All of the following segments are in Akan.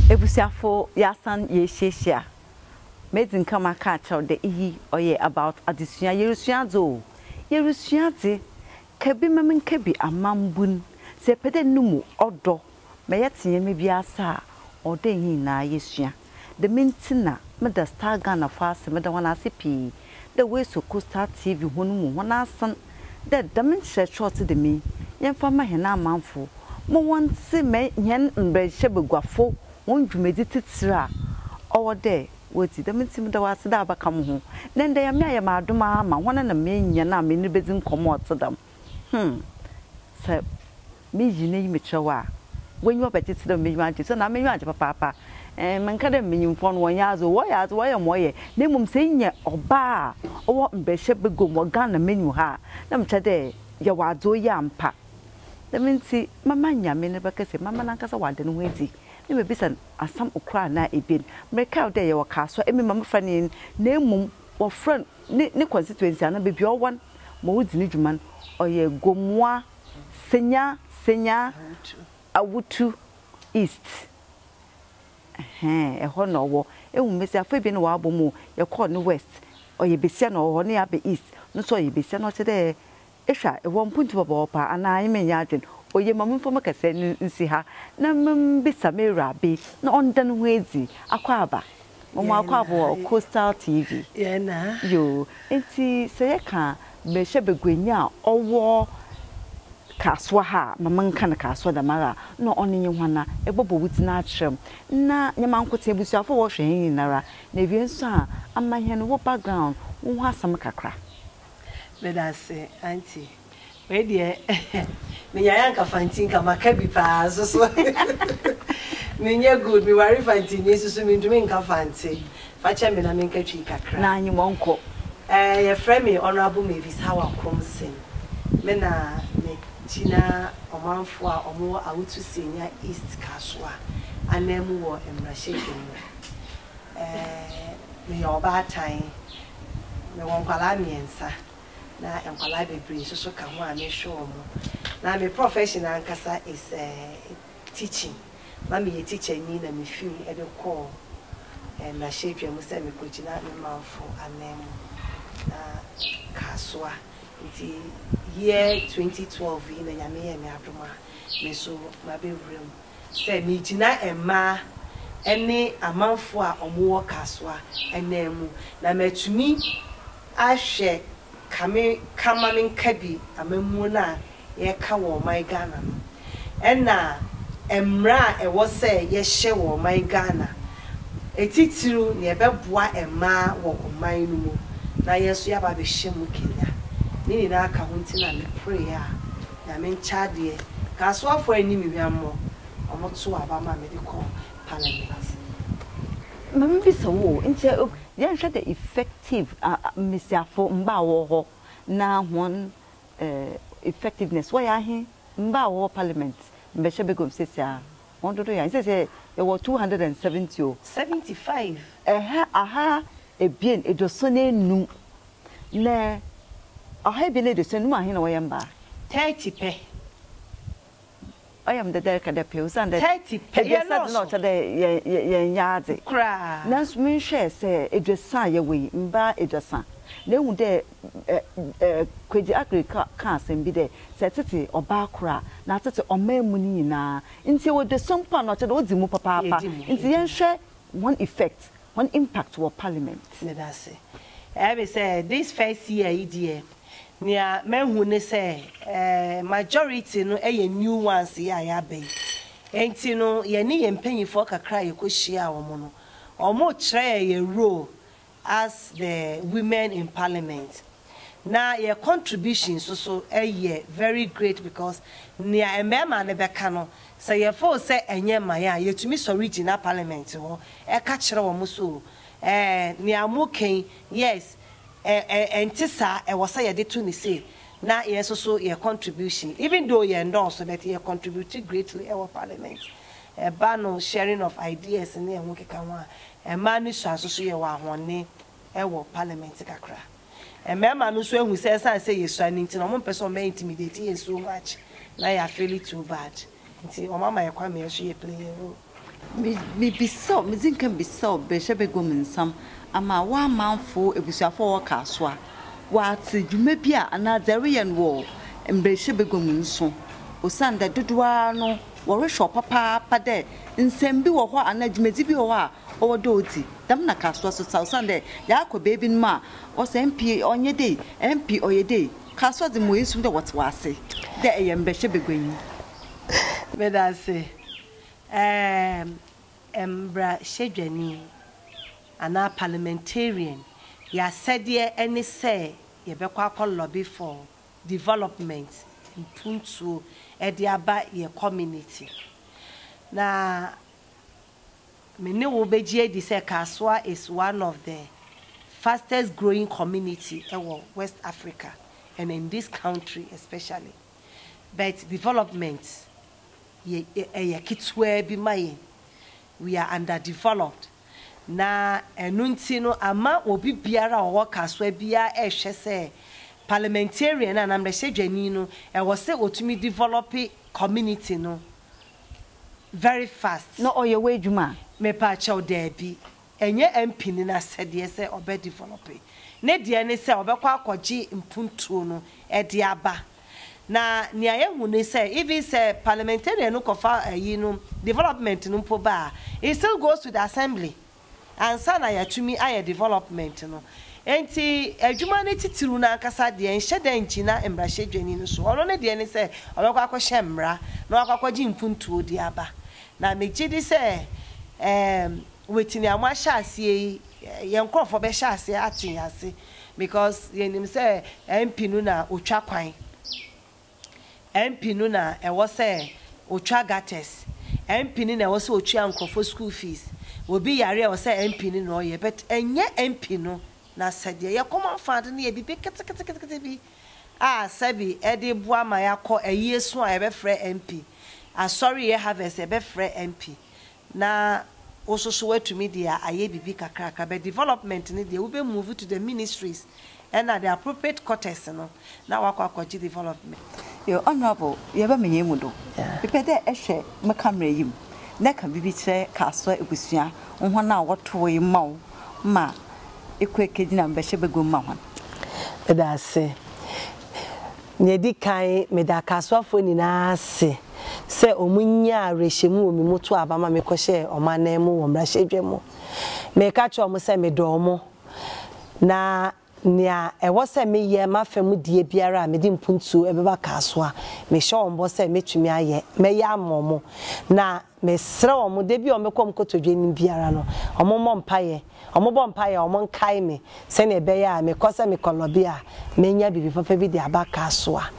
Ebusiafo yasan ye sheshia. Mezin kama catch out the oye about adisua yerusuazo. Yerusuaze kebi memen kebi amambun. Se pede numu odo. Meyetinye mebiasa ode yi na yesua. The mintina me the star Ghana fast me the wana sipi. The way so Costa TV honumu wana san. The damin short to the me. Yen fama hena manfo. Mo wan se me yen mbe shebegwafo. One meditated sira all day. What's the mintim the was that come home? Then they are my maduma, one and a mean yana, many bedin come out to them. So, me, you name it, show. When you are better to the me, so I may want papa. And man can mean for 1 year or why am way. Name them saying ye or bar or what bishop go more gun a menu ha. Them today, you are do yampa. The minty, mamma, yammy, never say, Mamma Nancas, I want and waiting. Me be san asam okra na ebien mreka o de ye wakaso emi mama fani na mum wo friend ne constituency na be bi o wan mo wudi ni djuman oye gomwa senya Awutu East ho no wo ehu mesi afa bi ne wa abomu ye call no west oye besia no ho ne ya be east no so oye besia no chede ehwa e wo mpuntu baba opa ana imenya adwen oye mamu fo makase nsi ha na mbisa merabe na ondan hwezi akwaba momo akwabo Coastal TV na yo enti se ka be shebegwenya owo kaswa ha mama nka na kaswa da mara na onenye hwana ebobo wuti na atrem na nyama nkote ebusuafo wo hwe yin nara na ewie nso a amahe no wo background wo ho asam kakra bedase auntie we die me yanka Fante kama kabi pa so me good me worry Fante ni so me ndumi nka Fante facha me na me nka twi kakra na anyi monko your friend me honorable Mavis how akomsen me na me China omanfo a omo Awutu Senya East Kaswa anemu wo emrahye me yoba tan me won kwala miensa na enkwala bebre so ka ho a me show mo na me professional nkasa is teaching ma me teacher ni na me feel e de call na shape mu se me coach na me manfo anemu na Kaswa nti year 2012 ina nyame ye me adoma me so ma be wrem say me gina emma ene amanfo a omo Kaswa enemu na matumi ahwe kama min kabi amemu na ye ka wo my Ghana no ena emra e wo se ye hye wo my Ghana etitiru ne beboa emma wo man no mu na yeso ya ba be hye mu Kenya ni na aka ho ntina me prayer na me nchade Kaswa fo ani mi biammo omoto aba ma me de ko parliament mama bi so wo nche yan hwe the effective mesiafo mba wo ho na won effectiveness why ahe mba wo parliament mbe hye begom sesia won do ya say ye wo 270 o 75 aha ebien edoso na enum na aha ebien edoso num ahe na wo yamba 30 pe I am the Delca de Pills and the 30 pe yes not today yard cry Nance me share say it was sign away mba edasa na hu de kwaji agrika cars and be there say tete oba kra na tete omemu ni na nti wo de sompa no tete odi mu papa nti yen hwe one effect one impact to parliament me that say I say this first year idea nia mehu ne say majority no new ones ya ya be enti no ye ni ye mpanyifo kakra ye kohia wo no omo kire ye role as the women in parliament na your contribution so very great because nia emema ne beka no say ye fo say enye maya ye tumi so regional parliament ho e ka kire wo so nia moken yes entisa e was say to ni say na yes so your contribution even though you endorse but you contributed greatly our parliament no sharing of ideas in there won keka ho a man ni so ye wa hone e wo parliament kakra mema no so ehu say yesu ani nti no mo person me intimidate you so much na you feel it too bad nti o mama ye kwa me so ye play role Me be so, me zinka be so, be shebe gomin some, ama one man for a busia for caswa. What you may be another Rian war, and be shebe gomin so. O Sanda Duduano, or a shop papa, pade, in Sembi or what an edgemezibi or doty. Damna caswa so South Sunday, Yako baby ma, was MP on your day, MP or your day. Caswa the moise from the what's was say. There I am be shebe going. But I say, Embra Shedjani, and our parliamentarian, ya said ye any say, ye be kwa lobby for development in Puntu, Ediaba, ye community. Na, many will be say Kaswa is one of the fastest growing community in West Africa, and in this country especially. But development, we are underdeveloped. Na enuntino ama obi biara o kaswa bia ehwe parliamentarian and am the shedwani no e wo se otumi develop community no very fast. No oye we dwuma Me pa chaw there bi enye MP ni na sede se obe develop. Ne de ne se obekwa akogye mpuntuo no e de aba. Na nia ye hu ne say even say parliamentarian no kofa no development no po ba it still goes to the assembly and sana ya tumi aye development no enti adwuma ne titiru na akasa de enhye da nchina embra hwedwani no so ono ne de ne say obekwa akohye mbra na akakogye mpuntuo de aba na megidi say wetini amahye ase ye nkrofo be hye ase atin ase because yenim say MP no na otwa kwan MP no na e wo say otwa gates MP ni na wo say otwa nkrofo school fees obi yare e wo say MP ni no ye but enye MP no na sade ye common fund na ye bi kete bi sabi e de boa ma yakọ eyesu a e be frɛ MP sorry ye harvest e be frɛ MP na ososo watumi dia aye bibi kakraka but development ni dia we be move to the ministries and at the appropriate quarters no na wakwakoji development. Your honorable, you ever me yemudo. Pepe de ehwe me camera yim. Na ka bibi kire kaso ebusua. Onho na woto yi maw ma ekweke dina mbehye begom ma hon. Da se. Nyedi kan me da kaso afo ni na se. Se omunya rehemu omi moto abama me kohye omanemu wo mrahedwemu. Me ka cho mo se me do mo. Na nia ewo se me ye mafemu die biara me di mpuntu ebeba kasoa me hye ombo se metumi aye me ya amomo na me sre omo de bi o me kom kotodwani biara no omo mpaye omo nkai me se na ebe ya me kose me kolobi a me nya bibi papa bi de aba kasoa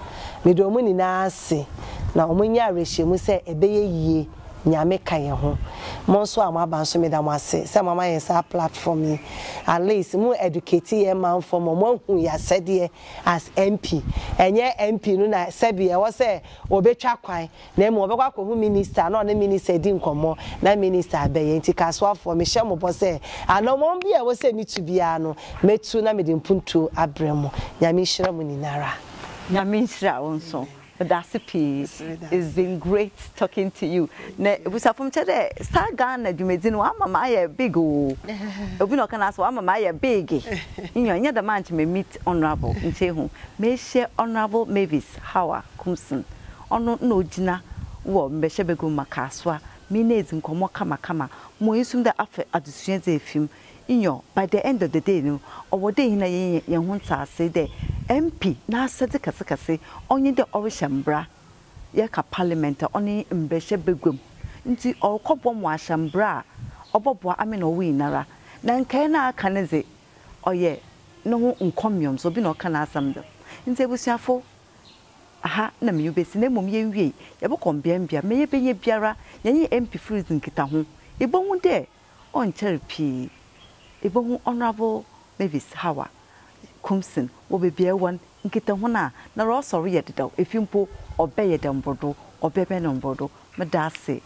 me do mu ni na ase na omo nya rehye se ebe ye yie nyame kan ho monso amaba nso me da mo ase se mama yen sa platform at least mu educate ye man for mo hu ya sede as MP enye MP no na sebi e wo se obetwa kwan na mo obekwa ko hu minister na on minister di nkomo na minister abaye nti kaso afo me hye mo bo se anomo bi e wo se mitu bia no metu na me de mpuntu abremo nyame hira mu ninara Nyame hira wonso. But that's a piece. It's been great talking to you. Ne busafum chede star Ghana dumedin wa mama ya big o. Obi no kan aso wa mama ya big. Nya the man me meet honorable nchehu. Me share honorable Mavis Hawa Kumson. Ono no gina wo mbehye begum makaswa. Me nezi nkomo kama. Mo yisum da afa adusua ze fim. Inyo by the end of the day no owode hina ye ho ntaase de MP na asede kase onye de orishambra ye ka parliament oni mbehye begum nti okobom wa shambra oboboa amena owi nara na nkai na aka neze oye no ho nkomiom so bi na oka na asamdo nti ebusuafo aha na me yubesi na mom ye nwie ye bo kombiambia me ye benye biara ye MP freeze nkita ho ibonwu de on therapy Ibo honorable Mavis Hawa Kumson will be beer one nkita ho na ro sorry ye dedaw efimpo obeye dembodo obebe no mbodo medase